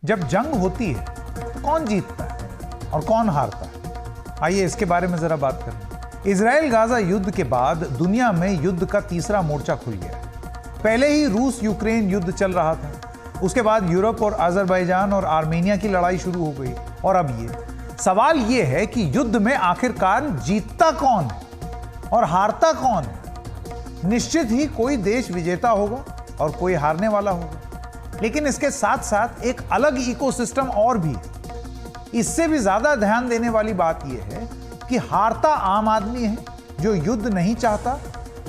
जब जंग होती है तो कौन जीतता है और कौन हारता है? आइए इसके बारे में जरा बात करें। इजराइल गाजा युद्ध के बाद दुनिया में युद्ध का तीसरा मोर्चा खुल गया। पहले ही रूस यूक्रेन युद्ध चल रहा था, उसके बाद यूरोप और अजरबैजान और आर्मेनिया की लड़ाई शुरू हो गई, और अब ये सवाल ये है कि युद्ध में आखिरकार जीतता कौन है और हारता कौन है। निश्चित ही कोई देश विजेता होगा और कोई हारने वाला होगा, लेकिन इसके साथ साथ एक अलग इकोसिस्टम और भी है। इससे भी ज्यादा ध्यान देने वाली बात यह है कि हारता आम आदमी है जो युद्ध नहीं चाहता,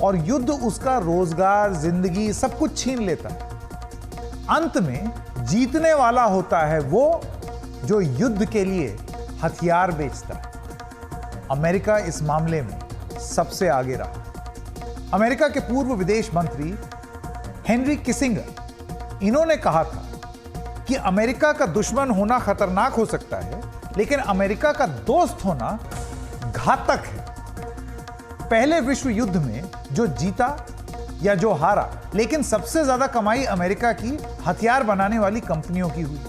और युद्ध उसका रोजगार, जिंदगी सब कुछ छीन लेता है। अंत में जीतने वाला होता है वो जो युद्ध के लिए हथियार बेचता है। अमेरिका इस मामले में सबसे आगे रहा। अमेरिका के पूर्व विदेश मंत्री हेनरी किसिंगर, इन्होंने कहा था कि अमेरिका का दुश्मन होना खतरनाक हो सकता है, लेकिन अमेरिका का दोस्त होना घातक है। पहले विश्व युद्ध में जो जीता या जो हारा, लेकिन सबसे ज्यादा कमाई अमेरिका की हथियार बनाने वाली कंपनियों की हुई,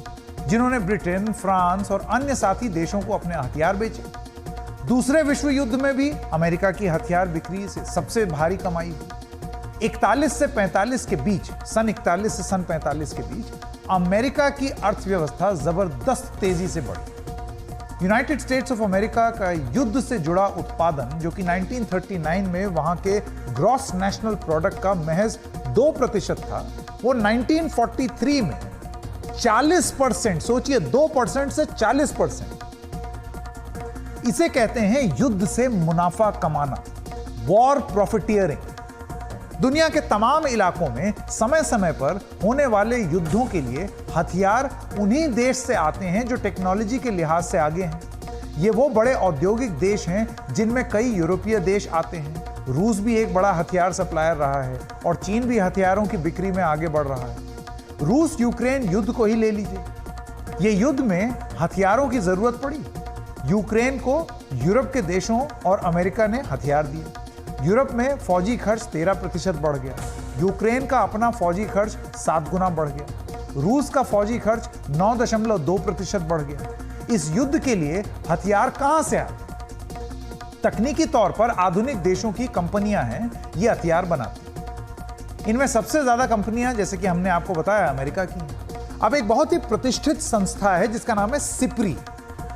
जिन्होंने ब्रिटेन, फ्रांस और अन्य साथी देशों को अपने हथियार बेचे। दूसरे विश्व युद्ध में भी अमेरिका की हथियार बिक्री से सबसे भारी कमाई हुई। 41 से 45 के बीच, सन 41 से सन 45 के बीच अमेरिका की अर्थव्यवस्था जबरदस्त तेजी से बढ़ी। यूनाइटेड स्टेट्स ऑफ अमेरिका का युद्ध से जुड़ा उत्पादन, जो कि 1939 में वहां के ग्रॉस नेशनल प्रोडक्ट का महज 2% था, वो 1943 में 40%, सोचिए 2% से 40%। इसे कहते हैं युद्ध से मुनाफा कमाना, वॉर प्रॉफिटियरिंग। दुनिया के तमाम इलाकों में समय समय पर होने वाले युद्धों के लिए हथियार उन्हीं देश से आते हैं जो टेक्नोलॉजी के लिहाज से आगे हैं। ये वो बड़े औद्योगिक देश हैं जिनमें कई यूरोपीय देश आते हैं। रूस भी एक बड़ा हथियार सप्लायर रहा है, और चीन भी हथियारों की बिक्री में आगे बढ़ रहा है। रूस यूक्रेन युद्ध को ही ले लीजिए। ये युद्ध में हथियारों की जरूरत पड़ी। यूक्रेन को यूरोप के देशों और अमेरिका ने हथियार दिए। यूरोप में फौजी खर्च 13% बढ़ गया। यूक्रेन का अपना फौजी खर्च 7 गुना बढ़ गया। रूस का फौजी खर्च 9.2% बढ़ गया। इस युद्ध के लिए हथियार कहां से आए? तकनीकी तौर पर आधुनिक देशों की कंपनियां हैं ये हथियार बनाती। इनमें सबसे ज्यादा कंपनियां, जैसे कि हमने आपको बताया, अमेरिका की हैं। अब एक बहुत ही प्रतिष्ठित संस्था है जिसका नाम है SIPRI,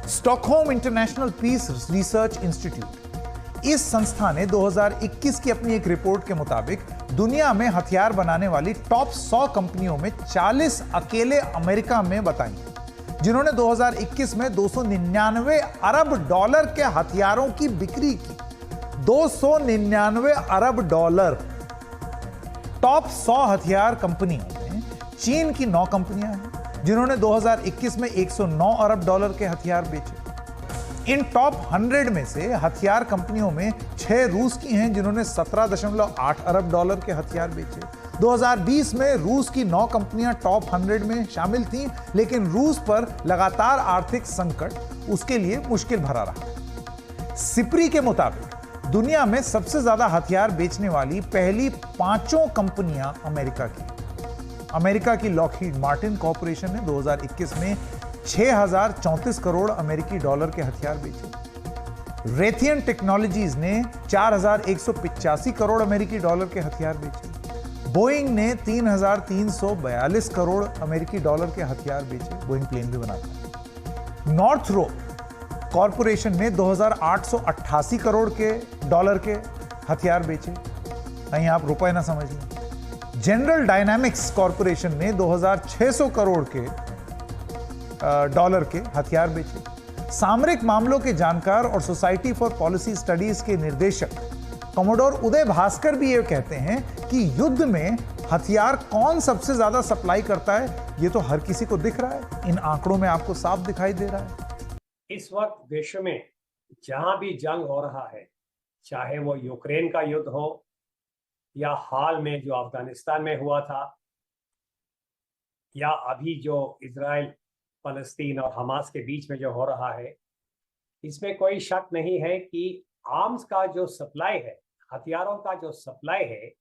Stockholm International Peace Research Institute. इस संस्था ने 2021 की अपनी एक रिपोर्ट के मुताबिक दुनिया में हथियार बनाने वाली टॉप 100 कंपनियों में 40 अकेले अमेरिका में बताई, जिन्होंने 2021 में $299 अरब के हथियारों की बिक्री की। $299 अरब। टॉप 100 हथियार कंपनियों में चीन की 9 कंपनियां हैं, जिन्होंने 2021 में $109 अरब के हथियार बेचे। इन टॉप 100 में से हथियार कंपनियों में 6 रूस की हैं, जिन्होंने $17.8 अरब के हथियार बेचे। 2020 में रूस की 9 कंपनियां टॉप 100 में शामिल थीं, लेकिन रूस पर लगातार आर्थिक संकट उसके लिए मुश्किल भरा रहा। सिप्री के मुताबिक दुनिया में सबसे ज्यादा हथियार बेचने वाली पहली 5 कंपनियां अमेरिका की। अमेरिका की लॉकहीड मार्टिन कॉर्पोरेशन ने 2021 में 6,034 करोड़ अमेरिकी डॉलर के हथियार बेचे। रेथियन टेक्नोलॉजीज ने 4,185 करोड़ अमेरिकी डॉलर के हथियार बेचे। बोइंग ने 3,342 करोड़ अमेरिकी डॉलर के हथियार बेचे। बोइंग प्लेन भी बनाता है। नॉर्थरोप कॉर्पोरेशन ने 2,888 करोड़ के डॉलर के हथियार बेचे। कहीं आप रुपए ना समझ लें। जनरल डायनामिक्स कॉर्पोरेशन ने 2,600 करोड़ के डॉलर के हथियार बेचे। सामरिक मामलों के जानकार और सोसाइटी फॉर पॉलिसी स्टडीज के निर्देशक कमोडोर उदय भास्कर भी ये कहते हैं कि युद्ध में हथियार कौन सबसे ज्यादा सप्लाई करता है, ये तो हर किसी को दिख रहा है। इन आंकड़ों में आपको साफ दिखाई दे रहा है। इस वक्त विश्व में जहां भी जंग हो रहा है, चाहे वो यूक्रेन का युद्ध हो या हाल में जो अफगानिस्तान में हुआ था, या अभी जो इजराइल, फलस्तीन और हमास के बीच में जो हो रहा है, इसमें कोई शक नहीं है कि आर्म्स का जो सप्लाई है, हथियारों का जो सप्लाई है,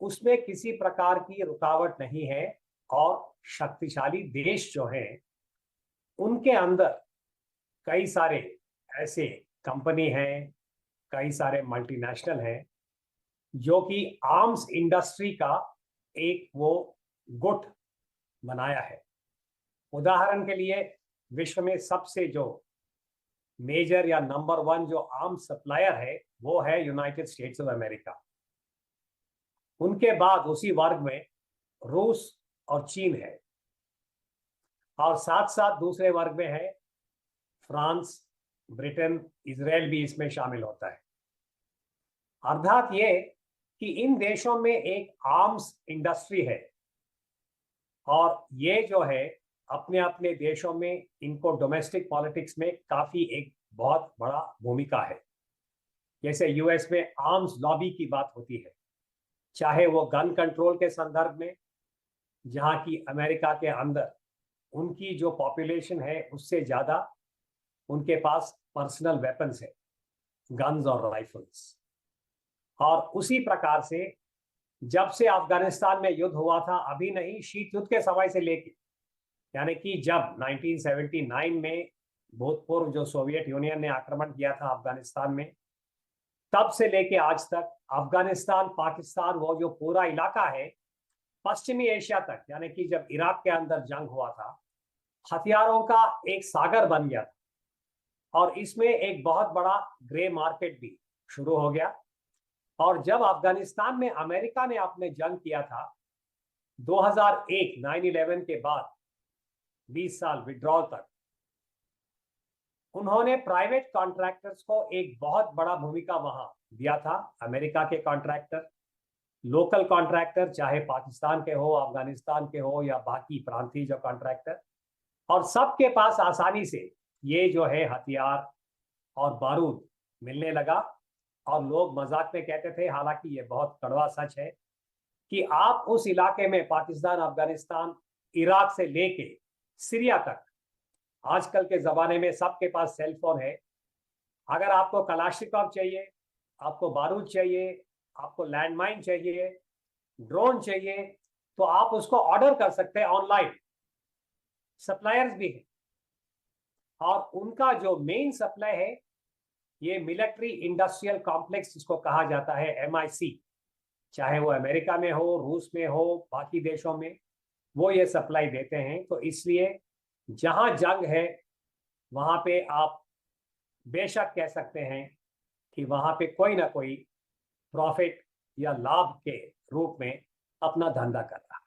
उसमें किसी प्रकार की रुकावट नहीं है। और शक्तिशाली देश जो हैं उनके अंदर कई सारे ऐसे कंपनी हैं, कई सारे मल्टीनेशनल हैं जो कि आर्म्स इंडस्ट्री का एक वो गुट बनाया है। उदाहरण के लिए विश्व में सबसे जो मेजर या नंबर 1 जो आर्म्स सप्लायर है वो है यूनाइटेड स्टेट्स ऑफ अमेरिका। उनके बाद उसी वर्ग में रूस और चीन है, और साथ साथ दूसरे वर्ग में है फ्रांस, ब्रिटेन, इजराइल भी इसमें शामिल होता है। अर्थात ये कि इन देशों में एक आर्म्स इंडस्ट्री है, और ये जो है अपने अपने देशों में इनको डोमेस्टिक पॉलिटिक्स में काफी एक बहुत बड़ा भूमिका है। जैसे यूएस में आर्म्स लॉबी की बात होती है, चाहे वो गन कंट्रोल के संदर्भ में, जहां की अमेरिका के अंदर उनकी जो पॉपुलेशन है उससे ज्यादा उनके पास पर्सनल वेपन्स है, गन्स और राइफल्स। और उसी प्रकार से जब से अफगानिस्तान में युद्ध हुआ था, अभी नहीं, शीत युद्ध के समय से लेके, यानी कि जब 1979 में भूतपूर्व जो सोवियत यूनियन ने आक्रमण किया था अफगानिस्तान में, तब से लेके आज तक अफगानिस्तान, पाकिस्तान, वो जो पूरा इलाका है पश्चिमी एशिया तक, यानी कि जब इराक के अंदर जंग हुआ था, हथियारों का एक सागर बन गया था, और इसमें एक बहुत बड़ा ग्रे मार्केट भी शुरू हो गया। और जब अफगानिस्तान में अमेरिका ने अपने जंग किया था 2001 9/11 के बाद 20 साल विड्रॉल तक, उन्होंने प्राइवेट कॉन्ट्रैक्टर्स को एक बहुत बड़ा भूमिका वहां दिया था। अमेरिका के कॉन्ट्रैक्टर, लोकल कॉन्ट्रैक्टर, चाहे पाकिस्तान के हो, अफगानिस्तान के हो या बाकी प्रांतीय जो कॉन्ट्रैक्टर, और सबके पास आसानी से ये जो है हथियार और बारूद मिलने लगा। और लोग मजाक में कहते थे, हालांकि ये बहुत कड़वा सच है, कि आप उस इलाके में पाकिस्तान, अफगानिस्तान, इराक से लेके सीरिया तक, आजकल के जमाने में सबके पास सेल फोन है, अगर आपको कलाश्निकोव चाहिए, आपको बारूद चाहिए, आपको लैंडमाइन चाहिए, ड्रोन चाहिए, तो आप उसको ऑर्डर कर सकते हैं ऑनलाइन। सप्लायर्स भी हैं, और उनका जो मेन सप्लाई है ये मिलिट्री इंडस्ट्रियल कॉम्प्लेक्स जिसको कहा जाता है, MIC, चाहे वो अमेरिका में हो, रूस में हो, बाकी देशों में, वो ये सप्लाई देते हैं। तो इसलिए जहां जंग है वहां पे आप बेशक कह सकते हैं कि वहां पे कोई ना कोई प्रॉफिट या लाभ के रूप में अपना धंधा कर रहा है।